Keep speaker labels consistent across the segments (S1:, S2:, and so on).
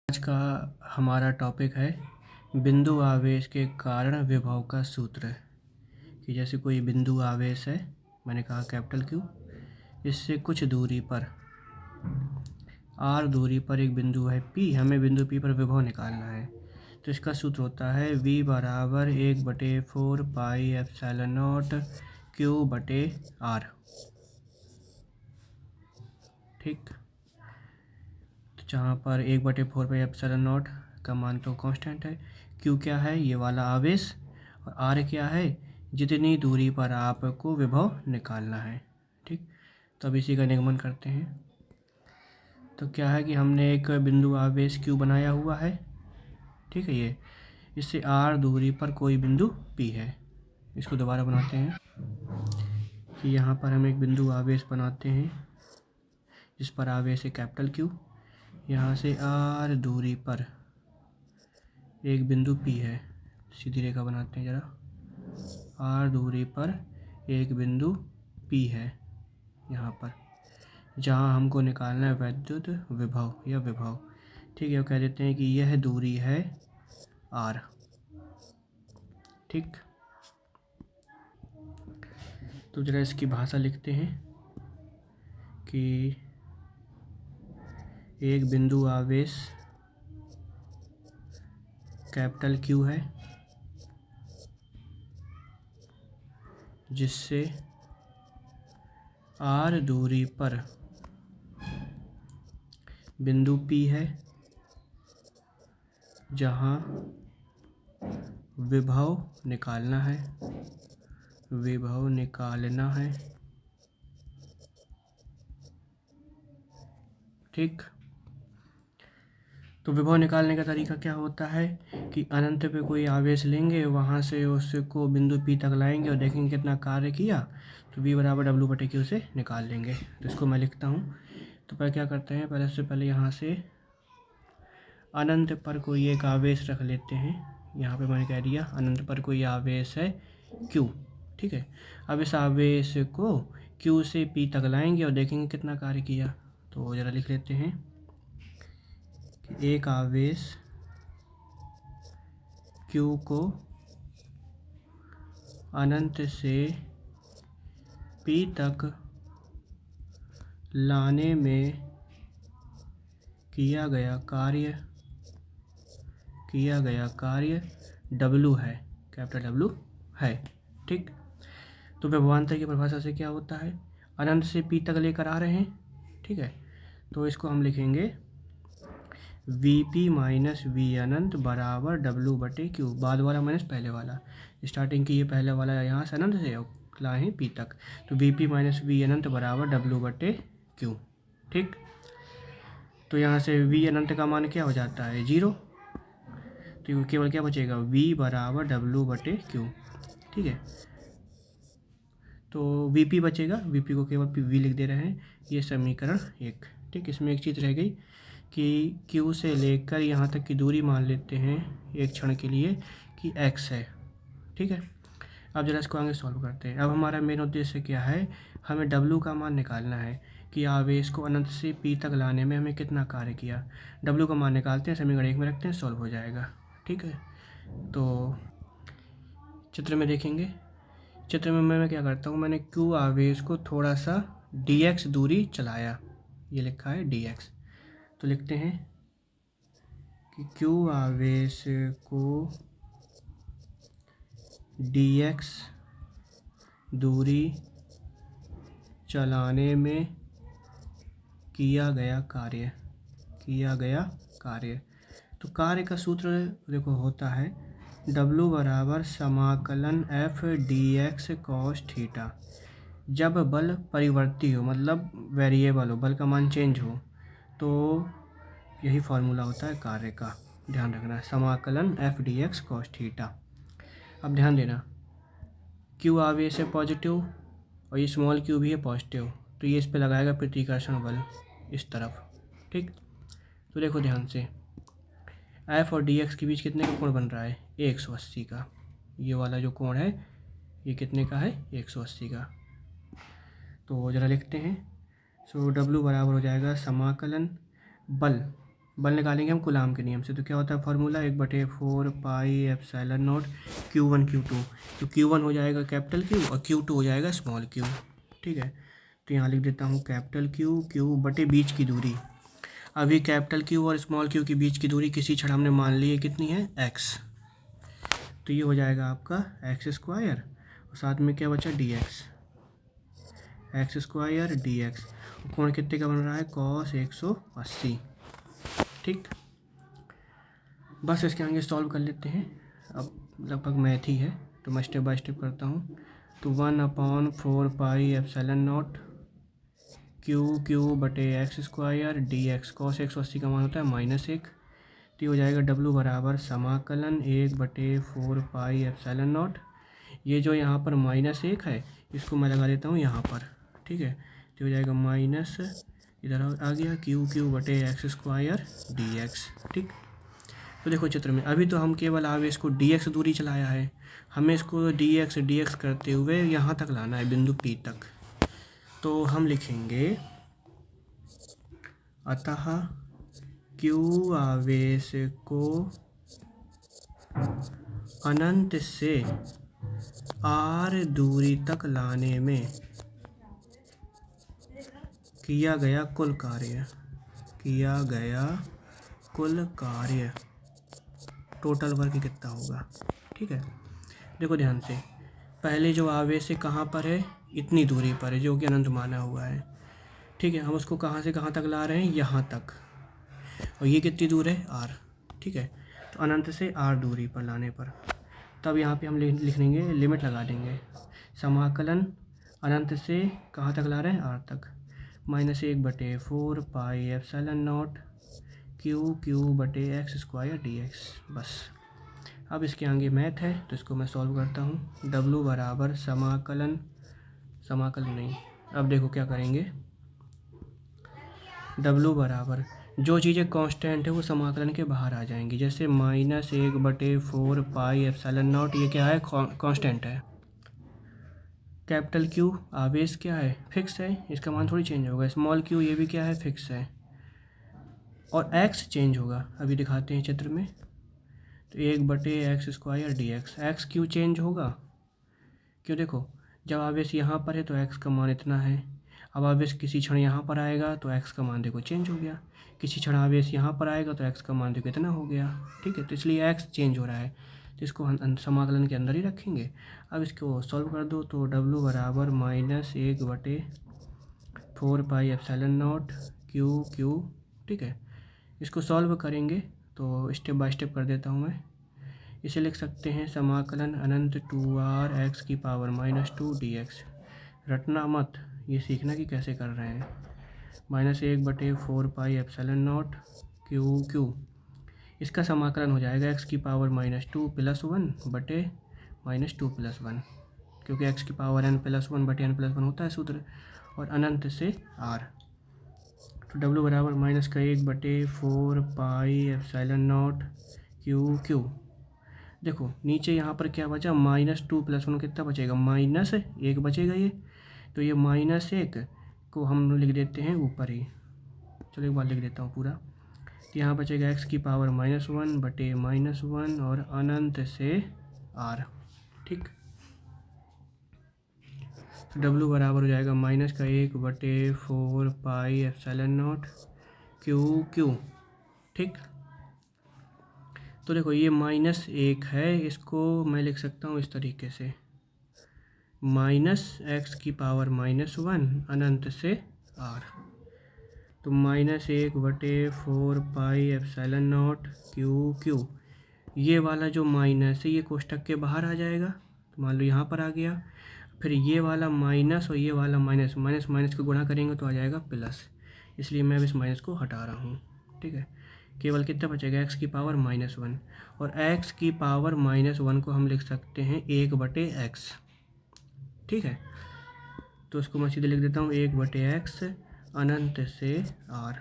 S1: आज का हमारा टॉपिक है बिंदु आवेश के कारण विभव का सूत्र। कि जैसे कोई बिंदु आवेश है, मैंने कहा कैपिटल क्यू, इससे कुछ दूरी पर आर दूरी पर एक बिंदु है पी, हमें बिंदु पी पर विभव निकालना है। तो इसका सूत्र होता है V बराबर 1/4 पाई एप्सिलॉन नॉट क्यू बटे आर। ठीक, तो जहाँ पर 1/4 पाई एप्सिलॉन नॉट का मान तो कांस्टेंट है, क्यू क्या है ये वाला आवेश, और आर क्या है जितनी दूरी पर आपको विभव निकालना है। ठीक, तो अब इसी का निगमन करते हैं। तो क्या है कि हमने एक बिंदु आवेश क्यू बनाया हुआ है, ठीक है, ये इससे आर दूरी पर कोई बिंदु पी है। इसको दोबारा बनाते हैं कि यहाँ पर हम एक बिंदु आवेश बनाते हैं जिस पर आवेश है कैपिटल क्यू, यहाँ से आर दूरी पर एक बिंदु पी है। सीधी रेखा बनाते हैं ज़रा, आर दूरी पर एक बिंदु पी है यहाँ पर, जहाँ हमको निकालना है वैद्युत विभव या विभव। ठीक है, वो कह देते हैं कि यह दूरी है आर। ठीक, तो जरा इसकी भाषा लिखते हैं कि एक बिंदु आवेश कैपिटल क्यू है जिससे आर दूरी पर बिंदु पी है, जहाँ विभव निकालना है, विभव निकालना है। ठीक, तो विभव निकालने का तरीका क्या होता है कि अनंत पे कोई आवेश लेंगे, वहाँ से उसको बिंदु पी तक लाएंगे और देखेंगे कितना कार्य किया, तो V बराबर W/Q से निकाल लेंगे। तो इसको मैं लिखता हूँ। तो पहले क्या करते हैं, पहले यहाँ से अनंत पर कोई एक आवेश रख लेते हैं। यहाँ पे मैंने कह दिया अनंत पर कोई आवेश है Q। ठीक है, अब इस आवेश को Q से P तक लाएंगे और देखेंगे कितना कार्य किया। तो ज़रा लिख लेते हैं कि एक आवेश Q को अनंत से P तक लाने में किया गया कार्य W है, कैपिटल W है। ठीक, तो विभवांतर की परिभाषा से क्या होता है, अनंत से P तक लेकर आ रहे हैं। ठीक है, तो इसको हम लिखेंगे Vp माइनस V अनंत बराबर W/Q। बाद वाला माइनस पहले वाला, स्टार्टिंग की ये पहले वाला यहाँ से अनंत से लाए हैं P तक, तो Vp माइनस V अनंत बराबर W/Q। ठीक, तो यहाँ से V अनंत का मान क्या हो जाता है 0, तो केवल क्या बचेगा V बराबर W/Q। ठीक है, तो Vp बचेगा, Vp को केवल V लिख दे रहे हैं, ये समीकरण 1। ठीक, इसमें एक चीज़ रह गई कि Q से लेकर यहाँ तक की दूरी मान लेते हैं एक क्षण के लिए कि x है। ठीक है, अब जरा इसको आगे सॉल्व करते हैं। अब हमारा मेन उद्देश्य क्या है, हमें W का मान निकालना है कि आवेश को अनंत से P तक लाने में हमें कितना कार्य किया। W का मान निकालते हैं, समीकरण 1 में रखते हैं, सॉल्व हो जाएगा। ठीक है, तो चित्र में देखेंगे, चित्र में मैं क्या करता हूँ, मैंने Q आवेश को थोड़ा सा dx दूरी चलाया, ये लिखा है dx। तो लिखते हैं कि Q आवेश को dx दूरी चलाने में किया गया कार्य। तो कार्य का सूत्र देखो होता है W बराबर समाकलन F dx cos थीटा। जब बल परिवर्ती हो, मतलब वेरिएबल हो, बल का मान चेंज हो, तो यही फॉर्मूला होता है कार्य का, ध्यान रखना, समाकलन F dx cos थीटा। अब ध्यान देना, Q आवेश है पॉजिटिव और ये स्मॉल q भी है पॉजिटिव, तो ये इस पे लगाएगा प्रतिकर्षण बल इस तरफ। ठीक, तो देखो ध्यान से, F और dx के बीच कितने का कोण बन रहा है 180 का। ये वाला जो कोण है ये कितने का है 180 का। तो ज़रा लिखते हैं, सो W बराबर हो जाएगा समाकलन बल बल निकालेंगे हम कूलाम के नियम से। तो क्या होता है formula, 1/4 pi epsilon not Q1 Q2। तो Q1 हो जाएगा कैपिटल Q और Q2 हो जाएगा स्मॉल q। ठीक है, तो यहाँ लिख देता हूँ कैपिटल Q बटे बीच की दूरी। अभी कैपिटल Q और स्मॉल q के बीच की दूरी किसी क्षण हमने मान ली है कितनी है, x। तो ये हो जाएगा आपका x² और साथ में क्या बचा, dx, x² dx। कोण कितने का बन रहा है, cos 180। ठीक, बस इसके आगे सॉल्व कर लेते हैं। अब लगभग मैथ ही है तो मैं स्टेप बाय स्टेप करता हूँ। तो 1/4 पाई एप्सिलॉन नॉट Q बटे x² dx। cos 180 का मान होता है -1। तो ये हो जाएगा W बराबर समाकलन 1/4 पाई एप्सिलॉन नॉट। ये जो यहाँ पर -1 है इसको मैं लगा देता हूँ यहाँ पर। ठीक है, तो हो जाएगा माइनस, इधर आ गया Q बटे x² dx। ठीक, तो देखो चित्र में अभी तो हम केवल आवेश को dx दूरी चलाया है, हमें इसको dx करते हुए यहाँ तक लाना है, बिंदु P तक। तो हम लिखेंगे अतः Q आवेश को अनंत से r दूरी तक लाने में किया गया कुल कार्य टोटल वर्क कितना होगा। ठीक है, देखो ध्यान से, पहले जो आवेश है कहाँ पर है, इतनी दूरी पर है जो कि अनंत माना हुआ है। ठीक है, हम उसको कहाँ से कहाँ तक ला रहे हैं, यहाँ तक, और ये कितनी दूर है, r। ठीक है, तो अनंत से r दूरी पर लाने पर तब यहाँ पे हम लिख लेंगे, लिमिट लगा देंगे, समाकलन अनंत से कहाँ तक ला रहे हैं, r तक, -1/4 पाई एप्सिलॉन नॉट Q बटे x² dx। बस, अब इसके आगे मैथ है तो इसको मैं सॉल्व करता हूँ। W बराबर समाकलन नहीं, अब देखो क्या करेंगे, W बराबर जो चीज़ें कांस्टेंट है वो समाकलन के बाहर आ जाएंगी। जैसे -1/4 पाई एप्सिलॉन नॉट, ये क्या है, कांस्टेंट है। कैपिटल Q आवेश क्या है, फिक्स है, इसका मान थोड़ी चेंज होगा। स्मॉल q ये भी क्या है, फिक्स है। और x चेंज होगा, अभी दिखाते हैं चित्र में। तो 1/x² dx, x क्यों चेंज होगा, क्यों, देखो जब आवेश यहाँ पर है तो x का मान इतना है, अब आवेश किसी क्षण यहाँ पर आएगा तो x का मान देखो चेंज हो गया, किसी क्षण आवेश यहाँ पर आएगा तो x का मान देखो इतना हो गया। ठीक है, तो इसलिए x चेंज हो रहा है, तो इसको हम समाकलन के अंदर ही रखेंगे। अब इसको सॉल्व कर दो तो W बराबर -1/4 पाई एप्सिलॉन नॉट Q। ठीक है, इसको सॉल्व करेंगे तो स्टेप बाय स्टेप कर देता हूँ मैं। इसे लिख सकते हैं समाकलन अनंत 2r x⁻² dx। रटना मत, ये सीखना कि कैसे कर रहे हैं। -1/4 पाई एप्सिलॉन नॉट Q। इसका समाकलन हो जाएगा x⁻² + 1 बटे -2 + 1, क्योंकि x⁻n + 1 बटे n + 1 होता है सूत्र, और अनंत से r। तो W बराबर -1/4 पाई एप्सिलॉन नॉट Q। देखो नीचे यहाँ पर क्या बचा, -2 + 1 कितना बचेगा, -1 बचेगा ये, तो ये -1 को हम लिख देते हैं ऊपर ही। चलो एक बार लिख देता हूँ पूरा, तो यहाँ बचेगा x⁻−1 बटे -1 और अनंत से r। ठीक, तो W बराबर हो जाएगा -1/4 पाई एप्सिलॉन नॉट Q। ठीक, तो देखो ये -1 है, इसको मैं लिख सकता हूँ इस तरीके से, -x⁻−1 अनंत से r। तो -1/4 पाई एप्सिलॉन नॉट Q। ये वाला जो माइनस है ये कोष्टक के बाहर आ जाएगा, तो मान लो यहाँ पर आ गया। फिर ये वाला माइनस और ये वाला माइनस को गुणा करेंगे तो आ जाएगा प्लस, इसलिए मैं अब इस माइनस को हटा रहा हूँ। ठीक है, केवल कितना बचेगा, x⁻−1, और x⁻−1 को हम लिख सकते हैं 1/x। ठीक है, तो उसको मैं सीधे लिख देता हूँ 1/x अनंत से r।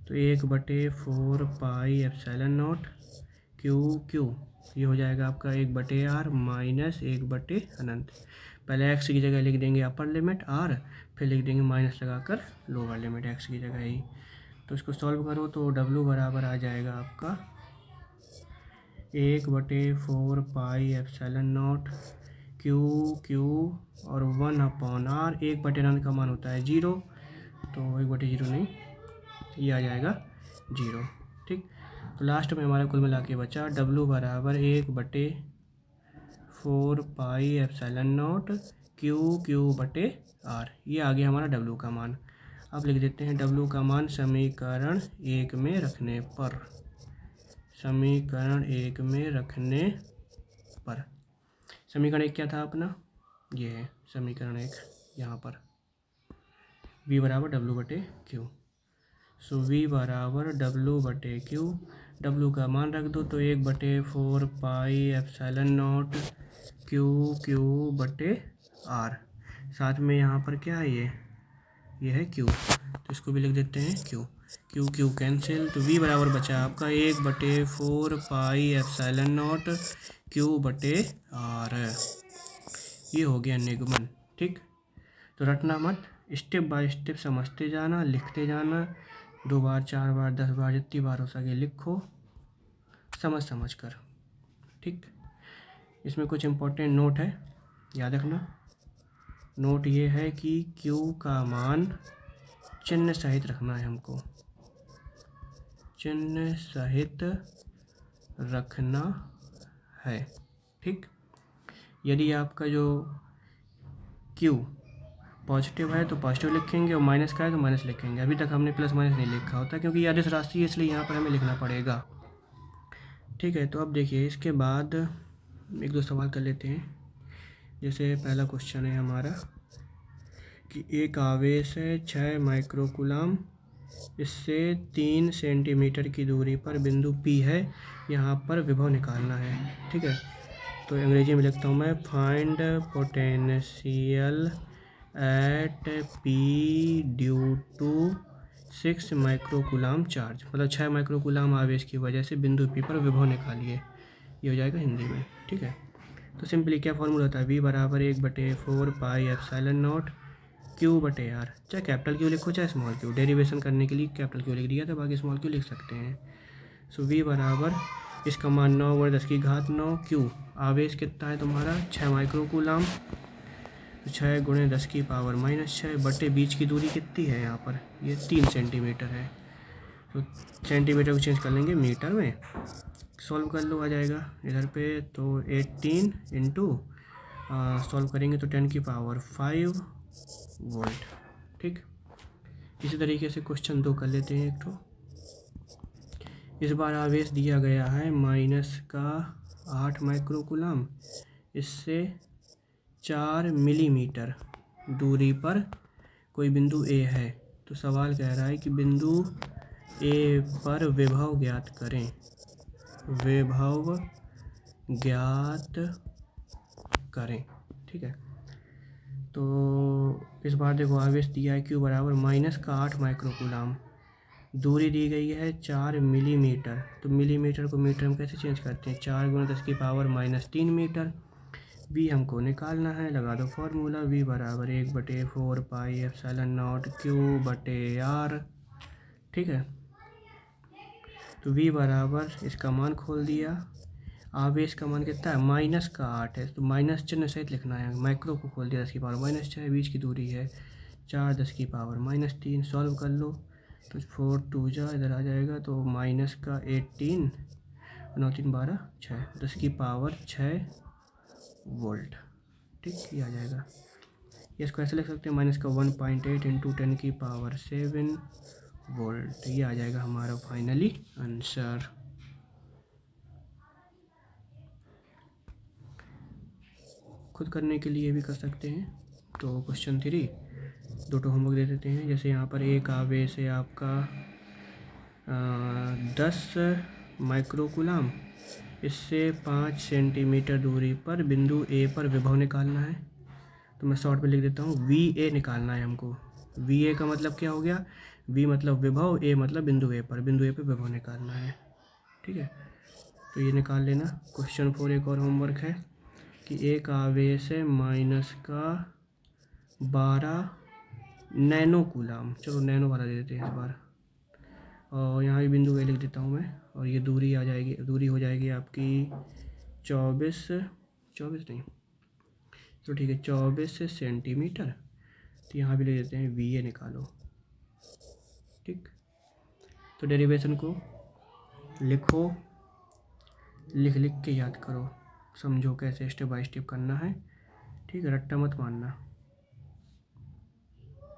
S1: तो 1/4 पाई एप्सिलॉन नॉट Q। ये हो जाएगा आपका 1/r माइनस 1/अनंत। पहले x की जगह लिख देंगे अपर लिमिट r, फिर लिख देंगे माइनस लगाकर लोअर लिमिट x की जगह ही। तो इसको सॉल्व करो तो W बराबर आ जाएगा आपका 1/4 पाई एप्सिलॉन नॉट क्यू और 1/r। 1/rn का मान होता है 0, तो 1/0 नहीं, ये आ जाएगा 0। ठीक, तो लास्ट में हमारा कुल मिला के बचा W बराबर 1/4 पाई एप्सिलॉन नॉट Q/r। ये आ गया हमारा W का मान। अब लिख देते हैं W का मान समीकरण 1 में रखने पर, समीकरण 1 में रखने पर। समीकरण 1 क्या था अपना, ये है समीकरण 1, यहाँ पर V बराबर W/Q। सो V बराबर W/Q। W का मान रख दो तो 1/4 पाई एप्सिलॉन नॉट Q/r। साथ में यहाँ पर क्या है, ये है Q, तो इसको भी लिख देते हैं Q कैंसिल। तो V बराबर बचा आपका 1/4 पाई एप्सिलॉन नॉट Q/r। ये हो गया निगमन। ठीक, तो रटना मत, स्टेप बाय स्टेप समझते जाना, लिखते जाना, 2 बार 4 बार 10 बार जितनी बार हो सके लिखो समझ कर। ठीक, इसमें कुछ इम्पोर्टेंट नोट है, याद रखना। नोट ये है कि Q का मान चिन्ह सहित रखना है हमको, चिन्ह सहित रखना है। ठीक, यदि आपका जो Q पॉजिटिव है तो पॉजिटिव लिखेंगे और माइनस का है तो माइनस लिखेंगे। अभी तक हमने प्लस माइनस नहीं लिखा होता क्योंकि ये अदिश राशि है, इसलिए यहाँ पर हमें लिखना पड़ेगा। ठीक है, तो अब देखिए इसके बाद 1-2 सवाल कर लेते हैं। जैसे पहला क्वेश्चन है हमारा कि एक आवेश है 6 माइक्रोकूलम, इससे 3 सेंटीमीटर की दूरी पर बिंदु P है, यहाँ पर विभव निकालना है। ठीक है, तो अंग्रेजी में लिखता हूँ मैं, find potential at P due to 6 microcoulomb charge. मतलब 6 माइक्रोकूलम आवेश की वजह से बिंदु P पर विभव निकालिए, ये हो जाएगा हिंदी में। ठीक है, तो सिंपली क्या फॉर्मूला होता है, V बराबर 1/4 पाई एप्सिलॉन नॉट Q/r। चाहे कैपिटल Q लिखो चाहे स्मॉल q, डेरिवेशन करने के लिए कैपिटल Q लिख दिया था, बाकी स्मॉल q लिख सकते हैं। सो V बराबर, इसका मान 9/10⁹ Q, आवेश कितना है तुम्हारा 6 माइक्रोकूलम, तो 6 × 10⁻⁻6 बटे बीच की दूरी कितनी है यहाँ पर, ये 3 सेंटीमीटर है, तो सेंटीमीटर को चेंज कर लेंगे मीटर में। सॉल्व कर लो, आ जाएगा इधर पे, तो 18 इंटू सॉल्व करेंगे तो 10⁵ वोल्ट। ठीक, इसी तरीके से क्वेश्चन 2 कर लेते हैं एक तो। इस बार आवेश दिया गया है -8 माइक्रोकूलम, इससे 4 मिलीमीटर दूरी पर कोई बिंदु A है। तो सवाल कह रहा है कि बिंदु A पर विभव ज्ञात करें, विभव ज्ञात करें। ठीक है, तो इस बार देखो आवेश दिया है Q बराबर -8 माइक्रोकूलम, दूरी दी गई है 4 मिलीमीटर, तो मिलीमीटर को मीटर में कैसे चेंज करते हैं, 4 × 10⁻³ मीटर। V हमको निकालना है, लगा दो फॉर्मूला, V बराबर 1/4 पाई एप्सिलॉन नॉट Q/r। ठीक है, तो V बराबर, इसका मान खोल दिया, आवेश का मान कितना है -8 है, तो माइनस चिन्ह सहित लिखना है। माइक्रो को खोल दिया 10⁻⁻6, बीच की दूरी है 4 10⁻⁻3। सॉल्व कर लो तो 4 2 जा इधर आ जाएगा, तो -18 9 3 12 6 10⁻6 वोल्ट। ठीक, ये आ जाएगा। इसको ऐसे लिख सकते हैं, -1.8 इंटू 10⁻7 वोल्ट। ये आ जाएगा हमारा फाइनली आंसर। खुद करने के लिए भी कर सकते हैं। तो क्वेश्चन 3 2 होमवर्क दे देते हैं। जैसे यहाँ पर एक आवेश है आपका 10 माइक्रोकूलम, इससे 5 सेंटीमीटर दूरी पर बिंदु A पर विभव निकालना है। तो मैं शॉर्ट में लिख देता हूँ, VA निकालना है हमको। VA का मतलब क्या हो गया, V मतलब विभव, A मतलब बिंदु A पर, बिंदु A पर विभव निकालना है। ठीक है, तो ये निकाल लेना। क्वेश्चन 4 एक और होमवर्क है कि एक आवेश है -12 नैनो कूलम, चलो नैनो वाला दे देते हैं इस बार, और यहाँ भी बिंदु ए लिख देता हूँ मैं, और ये दूरी आ जाएगी, दूरी हो जाएगी आपकी 24 नहीं, तो ठीक है 24 सेंटीमीटर। तो यहाँ भी ले देते हैं वी ए निकालो। ठीक, तो डेरिवेशन को लिखो, लिख लिख के याद करो, समझो कैसे स्टेप बाय स्टेप करना है। ठीक है, रट्टा मत मारना।